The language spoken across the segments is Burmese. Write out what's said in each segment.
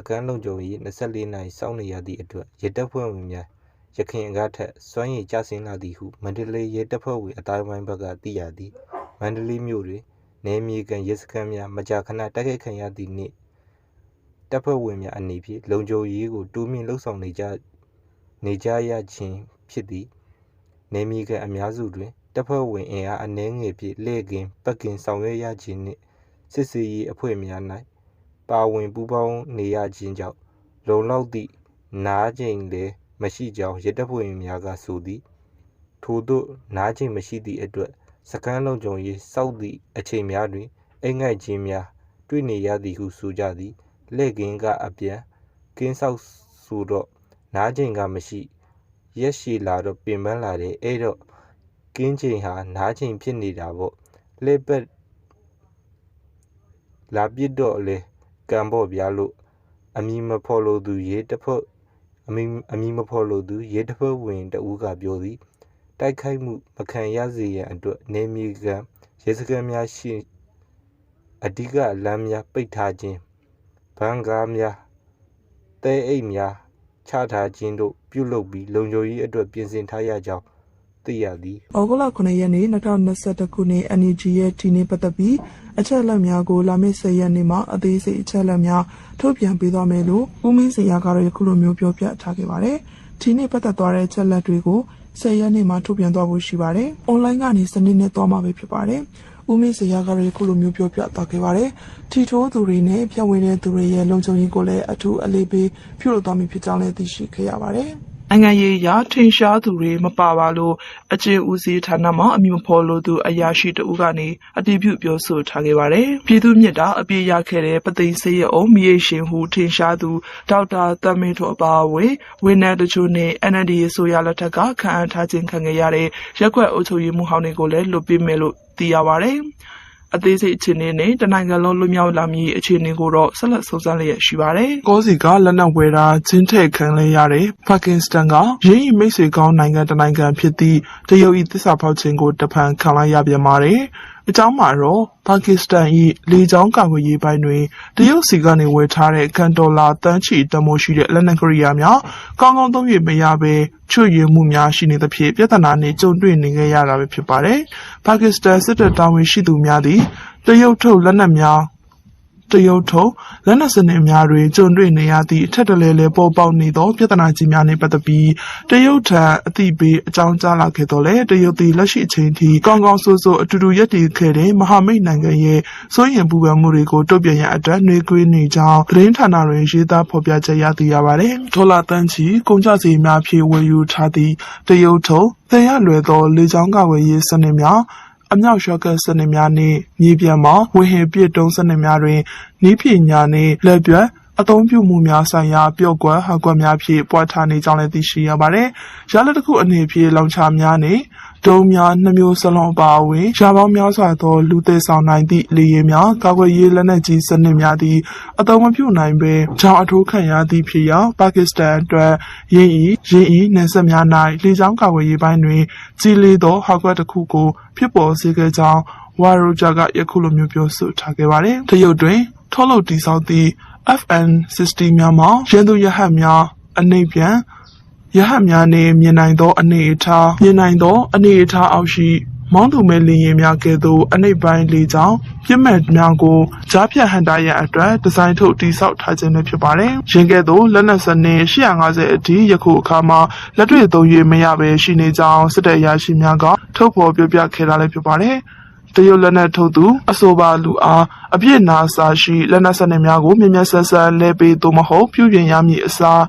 ကန်လုံကြုံရေး24နိုင်စောင့်နေရသည့်အတွက်ရတပ်ဖွဲ့ဝင်များရခင်ကားထက်စွမ်းရည်ကျဆင်းလာသည်ဟုမန္တလေးရဲတပ်ဖွဲ့ဝင်အတိုင်းဝိုင်းဘက်ကသိရသည်မန္တလေးမြို့တွင်နယ်မြေကန်ရဲစခန်းများမကြာခဏတိုက်ခိုက်ခံရသည့်နှင့်တပ်ဖွဲ့ဝင်များအနေဖြင့်လုံခြုံရေးကိုတိုးမြင့်လှုပ်ဆောင်နေကြရခြင်းဖြစ်သည်နယ်မြေကန်အများစုတွင်တပ်ဖွဲ့ဝင်အင်အားအနည်းငယ်ဖြင့်လှည့်ကင်းပတ်ကင်းဆောင်ရွက်ရခြင်းနှင့်စစ်ဆေးရေးအဖွဲ့များ၌ပါဝင်ပူးပေါင်းနေရခြင်းကြောင့်လုံလောက်သည့်နားကျင်လည်းမရှိကြောင်းရဲတပ်ဖွဲ့ဝင်များကဆိုသည်ထို့သို့နားကျင်မရှိသည့်အတွက်စခန်းလုံခြုံရေးစောက်သည့်အချိန်များတွင်အိမ်ငိုက်ခြင်းများတွေ့နေရသည်ဟုဆိုကြသည်လှည့်ကင်းကအပြန်ကင်းဆောက်ဆိုတော့နားကျင်ကမရှိရက်ရှည်လာတော့ပင်ပန်းလာတယ်အဲ့တော့ကင်းချိန်ဟာနားချိန်ဖြစ်နေတာပေါ့လှည့်ပတ်လာပြစ်တော့လေကံပေါ့ဗျာလို့အမီမဖော်လို့သူရဲတပ်ဖွဲ့ဝင်တဦးကပြောသည်တိုက်ခိုက်မှုမခံရစေရန်အတွက်နေမီကရဲစခန်းများရှိအဓိကလမ်းများပိတ်ထားခြင်းဘန်ကားများတဲအိတ်များချထားခြင်းတို့ပြုလုပ်ပြီးလုံခြုံရေးအတွက်ပြင်ဆင်ထားရကြောင်းသိရသည်။ဩဂုတ်လ9ရက်နေ့2021ခုနှစ် NUG ရဲ့ဒီနေ့ပတ်သက်ပြီးအချက်အလက်များကိုလာမယ့်10ရက်နေ့မှာအသေးစိတ်အချက်အလက်များထုတ်ပြန်ပေးသွားမယ်လို့ဦးမင်းစင်ရကတော့ယခုလိုမျိုးပြောပြထားခဲ့ပါတယ်။ဒီနေ့ပတ်သက်သွားတဲ့အချက်အလက်တွေကို10ရက်နေ့မှာထုတ်ပြန်သွားဖို့ရှိပါတယ်။ online ကနေစနစ်နဲ့သွားမှာပဲဖြစ်ပါတယ်။ဦးမင်းစင်ရကတော့ယခုလိုမျိုးပြောပြသွားခဲ့ပါတယ်။ထီထိုးသူတွေနဲ့ဖြန့်ဝေတဲ့သူတွေရဲ့လုံခြုံရေးကိုလည်းအထူးအလေးပေးပြုလုပ်သွားမည်ဖြစ်ကြောင်းလည်းသိရှိခဲ့ရပါတယ်။နိုင်ငံရေးရာထင်ရှားသူတွေမပါပါလို့အကျဉ်းဦးစီးဌာနမှအမည်မဖော်လို့သူအရာရှိတဦးကနေအတည်ပြုပြောဆိုထားခဲ့ပါတယ်။ပြည်သူ့မြစ်တာအပြည့်ရခဲ့တဲ့ပသိမ်စေးရုံမိရရှင်ဟူထင်ရှားသူဒေါက်တာတမင်းထွန်းအပါအဝင်ဝန်ထမ်းတချို့နဲ့ NLD ဆိုရလက်ထက်ကခန့်အပ်ထားခြင်းခံခဲ့ရတဲ့ရက်ကွက်အုပ်ချုပ်ရေးမှူးဟောင်းတွေကိုလည်းလွတ်ပေးမယ်လို့သိရပါတယ်။အသေးစိတ်အခြေအနေနဲ့တနိုင်ငံလုံးလွတ်မြောက်လာမည်အခြေအနေကိုတော့ဆက်လက်စုံစမ်းလျက်ရှိပါတယ်။ကောစီကလက်နက်ဝယ်တာချင်းထည့်ခံလဲရတဲ့ပါကစ္စတန်ကရင်းမိတ်ဆွေကောင်းနိုင်ငံတနိုင်ငံဖြစ်သည့်တရုတ်၏သစ္စာဖောက်ခြင်းကိုတဖန်ခံလိုက်ရပြန်ပါတယ်။အကြောင်းမှာတော့ပါကစ္စတန်၏လေကြောင်းကာကွယ်ရေးပိုင်းတွင်တရုတ်စီကနေဝယ်ထားတဲ့ကန်ဒေါ်လာတန်းချီတန်ဖိုးရှိတဲ့လက်နက်ကိရိယာများကောင်းကောင်းသုံး၍မရဘဲချွတ်ရမှုများရှိနေသဖြင့်ပြဿနာနှင့်ကြုံတွေ့နေခဲ့ရတာပဲဖြစ်ပါတယ်။ပါကစ္စတန်စစ်တပ်တာဝန်ရှိသူများသည်တရုတ်ထုတ်လက်နက်စနစ်များတွင်ကြုံတွေ့နေရသည့်အထက်တလဲလဲပေါ်ပေါက်နေသောပြဿနာကြီးများနှင့်ပတ်သက်ပြီးတရုတ်ထံအသိပေးအကြောင်းကြားလာခဲ့တော့လေတရုတ်သည်လက်ရှိအချိန်ထိကောင်းကောင်းဆိုးဆိုးအတူတူရပ်တည်ခဲ့တဲ့မဟာမိတ်နိုင်ငံရဲ့စိုးရိမ်ပူပန်မှုတွေကိုတုံ့ပြန်ရန်အတွက်နှွေးကွေးနေကြောင်းသတင်းဌာနတွင်ရေးသားဖော်ပြချက်ရသိရပါတယ်။ဒေါ်လာတန်းချီကုန်ကျစရိတ်များဖြင့်ဝယ်ယူထားသည့်တရုတ်ထုတ်သင်ရလွယ်သောလေကြောင်းကာကွယ်ရေးစနစ်များအမြောက်ရှော့ကတ်စနစ်များနှင့်မြေပြန်မှာဝေဟင်ပစ်တုံးစနစ်များတွင်နည်းပညာနှင့်လက်ပြတ်အသုံးပြုမှုများဆိုင်ရာပျော့ကွက်ဟကွက်များဖြင့်ပွားထားနေကြောင်းလည်းသိရှိရပါတယ်။ရလဒ်တစ်ခုအနေဖြင့်လောင်ချများနှင့်ဒုံးများနှမျိုးစလုံးအပါအဝင်ရာပေါင်းများစွာသောလူသည်ဆောင်နိုင်သည့်လေယာဉ်များကာကွယ်ရေးလက်နက်ကြီးစနစ်များသည်အသုံးမပြုနိုင်ဘဲကြောင်အထိုးခံရသည့်ဖြစ်ရာပါကစ္စတန်အတွက်ရင်းဤနယ်စပ်များ၌လေကြောင်းကာကွယ်ရေးပိုင်းတွင်ကြီးလေးသောဟကွက်တစ်ခုကိုဖြစ်ပေါ်စေခဲ့ကြောင်းဝါရိုဂျာကယခုလိုမျိုးပြောဆိုထားခဲ့ပါတယ်။တရုတ်တွင်ထုတ်လုပ်တည်ဆောက်သည့် FN-60 များမှာရန်သူရဟတ်များအနေပြန်ရဟတ်များနှင့်မြင်နိုင်သောအနေအထားအောက်ရှိမောင်းသူမဲ့လေယာဉ်များကဲ့သို့အနိမ့်ပိုင်းလေကြောင်းပြစ်မှတ်များကိုကြားဖြတ်ဟန်တာရန်အတွက်ဒီဇိုင်းထုတ်တည်ဆောက်ထားခြင်းလည်းဖြစ်ပါတယ်။ရင်းကဲ့သို့လက်နက်စနစ်850အထိယခုအခါမှာလက်တွေ့သုံး၍မရဘဲရှိနေကြောင်းစစ်တပ်အရာရှိများကထုတ်ဖော်ပြောပြခဲ့တာလည်းဖြစ်ပါတယ်။တရုတ်လက်နက်ထုတ်သူအဆိုပါလူအားအပြစ်နာစာရှိလက်နက်စနစ်များကိုမြင်မြတ်ဆက်ဆက်လဲပေးသို့မဟုတ်ပြုပြင်ရမည်အစား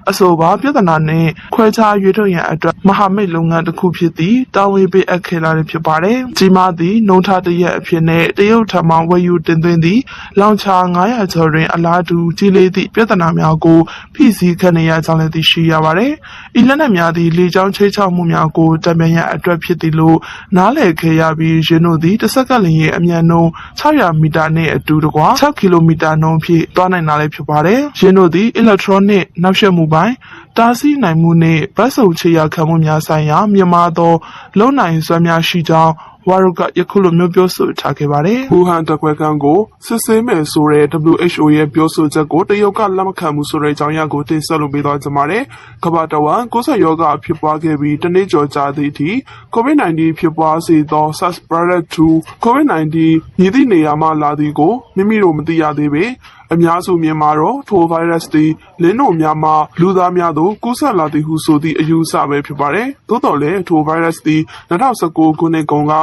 အဆိုပါပြဿနာနှင့်ခွဲခြားရွေးထုတ်ရန်အတွက်မဟာမိတ်လုပ်ငန်းတစ်ခုဖြစ်သည့်တာဝန်ပေးအပ်ခဲ့တာဖြစ်ပါတယ်။ကြီးမားသည့်နှုံထားတရက်အဖြစ်နဲ့တရုတ်ထံမှဝယ်ယူတင်သွင်းသည့်လောင်ချာ900ကျော်တွင်အလားတူကြီးလေးသည့်ပြဿနာများကိုဖိစီးခံနေရကြောင်းလည်းသိရှိရပါတယ်။ဤလက်နက်များသည်လေကြောင်းချိတ်ချောက်မှုများကိုတံပြန်ရန်အတွက်ဖြစ်သည်လို့နားလည်ခဲ့ရပြီးရင်းတို့သည်တစ်စက္ကန့်လျင်အမြန်နှုန်း600မီတာနှင့်အတူတကွ6ကီလိုမီတာနှုန်းဖြင့်သွားနိုင်တာလည်းဖြစ်ပါတယ်။ရင်းတို့သည် electronic နောက်ဆက်မှုပိုင်းတားဆီးနိုင်မှုနှင့်ဗတ်စုံချေရခံမှုများဆိုင်ရာမြန်မာသောလုံနိုင်စွမ်းများရှိကြောင်းဝ ဝါရုကယခုလိုမျိုးပြောဆိုထားခဲ့ပါတယ်။ဝူဟန်တကွဲကန်းကိုစစ်ဆေးမယ်ဆိုတဲ့ WHO ရဲ့ပြောဆိုချက်ကိုတရုတ်ကလက်မခံဘူးဆိုတဲ့အကြောင်းအရာကိုတင်ဆက်လုပ်ပေးသွားကြပါတယ်။ကမ္ဘာတဝန်းကိုယ်ဆက်ရောဂါဖြစ်ပွားခဲ့ပြီးတနေ့ကျော်ကြာသည့်အထိ COVID-19 ဖြစ်ပွားစေသော SARS-CoV-2 COVID-19 မြည်သည့်နေရာမှလာသည်ကိုမိမိတို့မသိရသေးပေအများစုမြင်မှာတော့ထိုဗိုင်းရပ်စ်သည်လင်းတို့များမှလူသားများသို့ကူးစက်လာသည်ဟုဆိုသည့်အယူအဆပဲဖြစ်ပါတယ်။သို့တော်လည်းထိုဗိုင်းရပ်စ်သည်2019ခုနှစ်ကုန်က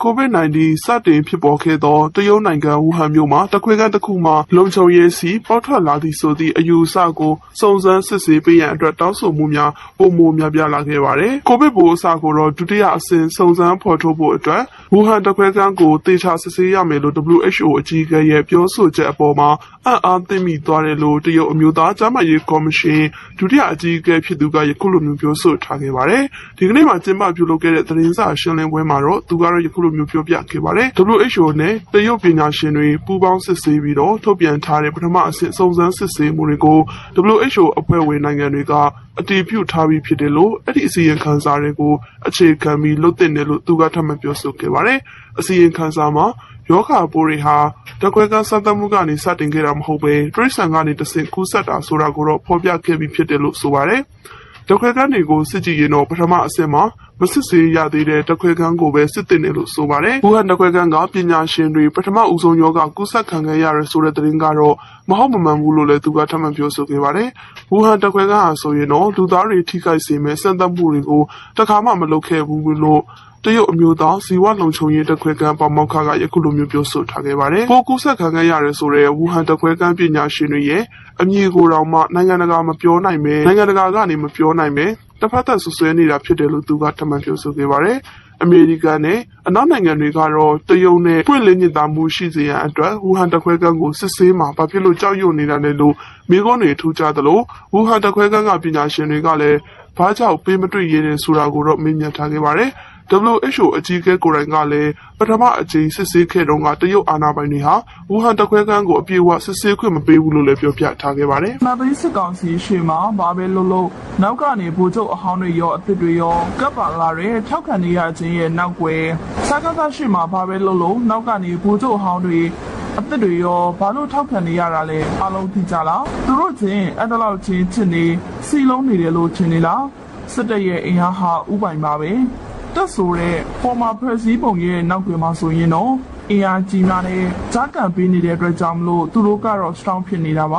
COVID-19 စတင်ဖြစ်ပေါ်ခဲ့သောတရုတ်နိုင်ငံဝူဟန်မြို့မှာတခွေကန်းတစ်ခုမှာလုံခြုံရေးစီပေါ်ထွက်လာသည်ဆိုသည့်အယူအဆကိုစုံစမ်းစစ်ဆေးပေးရန်အတွက်တောင်းဆိုမှုများပုံမများပြားလာခဲ့ပါတယ်။ COVID ပိုးအစကိုတော့ဒုတိယအဆင့်စုံစမ်းဖော်ထုတ်ဖို့အတွက်ဝူဟန်တခွေကန်းကိုတေချာစစ်ဆေးရမယ်လို့ WHO အကြီးအကဲရဲ့ပြောဆိုချက်အပေါ်မှာအားသိမိသွားတယ်လို့တရုတ်အမျိုးသားကျန်းမာရေးကော်မရှင်ဒုတိယအကြီးအကဲဖြစ်သူကယခုလိုမျိုးပြောဆိုထားခဲ့ပါတယ်။ဒီကနေ့မှာကျင်းပပြုလုပ်ခဲ့တဲ့သတင်းစာရှင်းလင်းပွဲမှာတော့သူကတော့ယခုလိုမျိုးပြောပြခဲ့ပါတယ်။ WHO နဲ့တရုတ်ပညာရှင်တွေပူးပေါင်းစစ်ဆေးပြီးတော့ထုတ်ပြန်ထားတဲ့ပထမအဆင့်စုံစမ်းစစ်ဆေးမှုတွေကို WHO အဖွဲ့ဝင်နိုင်ငံတွေကအတည်ပြုထားပြီးဖြစ်တယ်လို့အဲ့ဒီအစီရင်ခံစာတွေကိုအခြေခံပြီးလုပ်တင်တယ်လို့သူကထပ်မံပြောဆိုခဲ့ပါတယ်။အစီရင်ခံစာမှာယောဂပိုးတွေဟာတကွဲကန်းစသမှုကနေစတင်ခဲ့တာမဟုတ်ပဲတရိษံကနေတဆင့်ကူးစက်တာဆိုတာကိုတော့ဖော်ပြခဲ့ပြီးဖြစ်တယ်လို့ဆိုပါတယ်။တခွဲကန်းတွေကိုစစ်ကြည့်ရင်တော့ပထမအဆင့်မှာမစစ်ဆေးရသေးတဲ့တခွဲကန်းကိုပဲစစ်တင်တယ်လို့ဆိုပါတယ်။ဝူဟန်တခွဲကန်းကပညာရှင်တွေပထမဦးဆုံးယောဂကူးစက်ခံခဲ့ရတယ်ဆိုတဲ့သတင်းကတော့မဟုတ်မမှန်ဘူးလို့လည်းသူကထပ်မံပြောဆိုခဲ့ပါတယ်။ဝူဟန်တခွဲကန်းဟာဆိုရင်တော့လူသားတွေထိခိုက်စေမဲ့စံသတ်မှုတွေကိုတခါမှမလုပ်ခဲ့ဘူးလို့တရုတ်အမျိုးသားဇီဝလုံခြုံရေးတခွဲကန်းပေါမောက်ခကယခုလိုမျိုးပြောဆိုထားခဲ့ပါတယ်။ပိုးကူးစက်ခံခဲ့ရတယ်ဆိုတဲ့ဝူဟန်တခွဲကန်းပညာရှင်တွေရဲ့အမည်ကိုတော့မှနိုင်ငံတကာမပြောနိုင်ပဲနိုင်ငံတကာကနေမပြောနိုင်ပဲတစ်ဖက်သက်ဆွဆွဲနေတာဖြစ်တယ်လို့သူကထပ်မံပြောဆိုခဲ့ပါတယ်။အမေရိကန်နဲ့အနောက်နိုင်ငံတွေကတော့တရုတ်နဲ့ပွင့်လင်းညစ်တာမှုရှိစေရန်အတွက်ဝူဟန်တခွဲကန်းကိုစစ်ဆေးမှာဘာဖြစ်လို့ကြောက်ရွံ့နေတာလဲလို့မိကုန်းတွေထူးခြားသလိုဝူဟန်တခွဲကန်းကပညာရှင်တွေကလည်းဘာကြောင့်ပေးမတွေ့ရတဲ့ဆိုတာကိုတော့မေးမြန်းထားခဲ့ပါတယ်။ WHO အကြီးအကဲကိုယ်တိုင်ကလည်းပထမအကြိမ်စစ်ဆေးခဲ့တုန်းကတရုတ်အာဏာပိုင်တွေဟာဝူဟန်တခွဲကန်းကိုအပြည့်အဝစစ်ဆေးခွင့်မပေးဘူးလို့လည်းပြောပြထားခဲ့ပါတယ်။နာသိစစ်ကောင်စီရှေ့မှာဘာပဲလို့နောက်ကနေဗိုလ်ချုပ်အဟောင်းတွေရောအသစ်တွေရောကပ်ပါလာတဲ့ထောက်ခံနေရခြင်းရဲ့နောက်ွယ်စကားသားရှေ့မှာဘာပဲလို့နောက်ကနေဗိုလ်ချုပ်အဟောင်းတွေအသက်တွေရောဘာလို့ထောက်ခံနေရတာလဲအလုံးသိကြလားသူတို့ချင်းအဲ့တလောက်ချင်းချစ်နေစီလုံးနေတယ်လို့ထင်နေလားစစ်တပ်ရဲ့အင်အားဟာဥပိုင်ပါပဲတက်ဆိုတဲ့ပေါ်မှာဖွဲ့စည်းပုံရဲ့နောက်ွယ်မှာဆိုရင်တော့အင်အားကြီးများနဲ့ဂျာကန်ပေးနေတဲ့အတွက်ကြောင့်မလို့သူတို့ကတော့ strong ဖြစ်နေတာပါ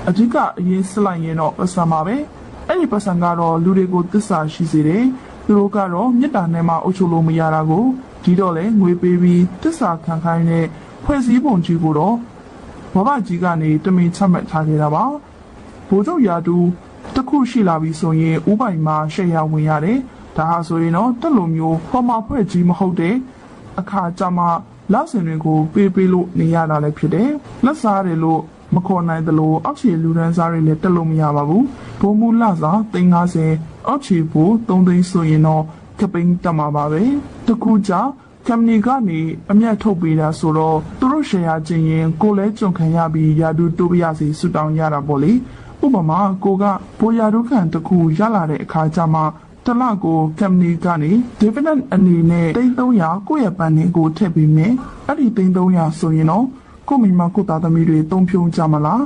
အဓိကအရင်စစ်လိုက်ရင်တော့ပတ်စံပါပဲအဲ့ဒီပတ်စံကတော့လူတွေကိုသစ္စာရှိစေတယ်သူတို့ကတော့မေတ္တာနဲ့မှအုပ်ချုပ်လို့မရတာကိုဒီတော့လေငွေပေးပြီးသစ္စာခံခိုင်းတဲ့ဖွဲ့စည်းပုံကြီးကိုတော့ဘဘကြီးကနေတမင်ချမှတ်ထားခဲ့တာပါဗိုလ်ချုပ်ရာတူတစ်ခုရှိလာပြီဆိုရင်ဥပိုင်မှာရှယ်ယာဝင်ရတယ်ဒါဟာဆိုရင်တော့တက်လိုမျိုးပေါ်မှာဖွဲ့ကြီးမဟုတ်တဲ့အခါကြမှာလက်စင်တွေကိုပေးလို့နေရတာလည်းဖြစ်တယ်လက်စားတယ်လို့မခေါ်နိုင်သလိုအောက်ခြေလူဒန်းစားတွေလည်းတက်လို့မရပါဘူးဘုံမူလစား350အောက်ခြေဖို့3သိန်းဆိုရင်တော့ကပိန်းတက်မှာပါပဲတခုကြကမ်နီကနေအမျက်ထုတ်ပေးတာဆိုတော့သူတို့ရှယ်ယာချင်းရင်ကိုလည်းကြုံခံရပြီးယာတူတိုးပြရစီဆူတောင်းရတာပေါ့လေဥပမာကိုကဘိုယာဒုခံတခုရလာတဲ့အခါကျမှတလကိုကမ်နီကနေ dividend အနေနဲ့300ကိုယ့်ရဲ့ပန်းနေကိုထည့်ပြီးမယ်အဲ့ဒီ300ဆိုရင်တော့ကိုမိမကိုသားသမီးတွေသုံးဖြုံးကြမလား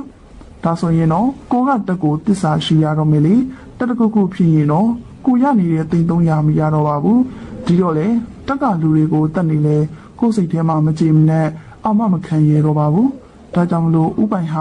ဒါဆိုရင်တော့ကိုကတက်ကိုတစ္ဆာရှိရတော့မယ်လေတက်တခုခုဖြစ်ရင်တော့ကိုရနေတဲ့300မရတော့ပါဘူးဒီတော့လေတက်ကလူတွေကိုတက်နေလေကိုစိတ်ထဲမှာမကြည်မနဲ့အမမခံရတော့ပါဘူးဒါကြောင့်မလို့ဥပိုင်ဟာ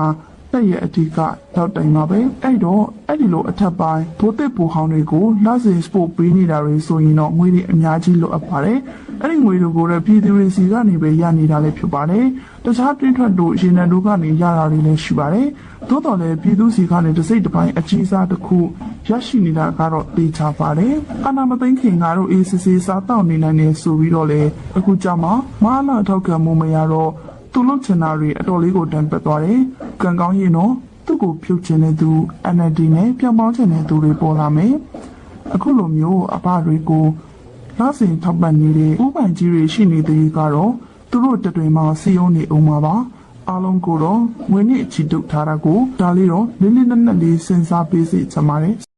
တက်ရဲ့အဓိကတော့တိုင်ပါပဲအဲ့တော့အဲ့ဒီလိုအထက်ပိုင်းဘိုးတစ်ပူဟောင်းတွေကိုလာစင်စပို့ပေးနေတာတွေဆိုရင်တော့ငွေတွေအများကြီးလိုအပ်ပါတယ်အဲ့ဒီငွေတွေကိုလည်းပြည်သူတွေစီကနေပဲရနေတာလည်းဖြစ်ပါတယ်တခြားတွင်းထွက်တို့ရေနံတို့ကနေရတာတွေလည်းရှိပါတယ်သို့တော်လည်းပြည်သူစီကနေတစ်စိတ်တစ်ပိုင်းအကြီးစားတစ်ခုရရှိနေတာကတော့သိချပါတယ်အာနာမသိန်းခင်ကတော့အေးစစ်စစ်စားတောက်နေနိုင်နေဆိုပြီးတော့လေအခုကြမှာမဟာလာထောက်ခံမှုမရတော့သူ့လုံချင်တာတွေအတော်လေးကိုတန်ပတ်သွားတယ်။ကံကောင်းရင်တော့သူ့ကိုဖြုတ်ချင်တဲ့သူ NLD နဲ့ပြောင်းပေါင်းချင်တဲ့သူတွေပေါ်လာမယ်။အခုလိုမျိုးအဘတွေကိုလာစင်ထောက်ပံ့နေတဲ့ဥပိုင်ကြီးတွေရှိနေတဲ့ကတော့သူတို့တတွေမှာစီယုံနေအောင်ပါပါ။အားလုံးကိုတော့ငွေနဲ့ချီတုပ်ထားတာကိုဒါလေးတော့လေးလေးနက်နက်လေးစဉ်းစားပေးစေချင်ပါတယ်။